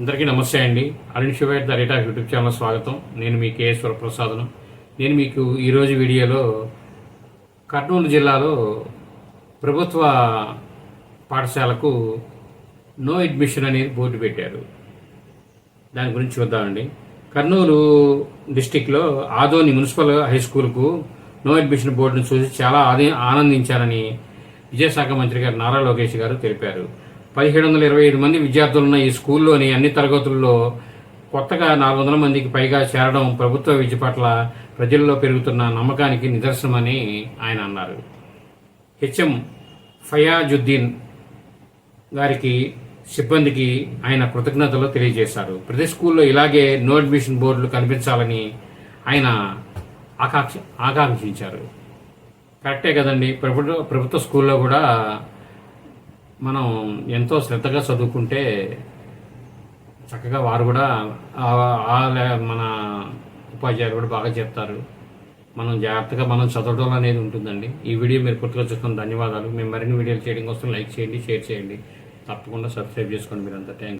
అందరికీ నమస్తే అండి. అరుణ్ శివైట్ the rate of YouTube channel స్వాగతం. నేను మీ కేఎస్ వరప్రసాద్ను. నేను మీకు ఈరోజు వీడియోలో కర్నూలు జిల్లాలో ప్రభుత్వ పాఠశాలకు నో అడ్మిషన్ అనేది బోర్డు పెట్టారు. దాని గురించి చూద్దామండి. కర్నూలు డిస్టిక్లో ఆదోని మున్సిపల్ హై స్కూల్కు నో అడ్మిషన్ బోర్డును చూసి చాలా ఆనందించారని విద్యాశాఖ మంత్రి గారు నారా లోకేష్ గారు తెలిపారు. 1725 మంది విద్యార్థులున్న ఈ స్కూల్లోని అన్ని తరగతుల్లో కొత్తగా 400 మందికి పైగా చేరడం ప్రభుత్వ విద్య పట్ల ప్రజల్లో పెరుగుతున్న నమ్మకానికి నిదర్శనమని ఆయన అన్నారు. హెచ్ఎం ఫయాజుద్దీన్ గారికి సిబ్బందికి ఆయన కృతజ్ఞతలు తెలియజేశారు. ప్రతి స్కూల్లో ఇలాగే నో అడ్మిషన్ బోర్డులు కనిపించాలని ఆయన ఆకాంక్షించారు. కరెక్టే కదండి. ప్రభుత్వ స్కూల్లో కూడా మనం ఎంతో శ్రద్ధగా చదువుకుంటే చక్కగా వారు కూడా మన ఉపాధ్యాయులు కూడా బాగా చెప్తారు. మనం జాగ్రత్తగా మనం చదవడం అనేది ఉంటుందండి. ఈ వీడియో మీరు పూర్తిగా చూస్తున్న ధన్యవాదాలు. మేము మరిన్ని వీడియోలు చేయడం కోసం లైక్ చేయండి, షేర్ చేయండి, తప్పకుండా సబ్స్క్రైబ్ చేసుకోండి. మీరంతా థ్యాంక్స్.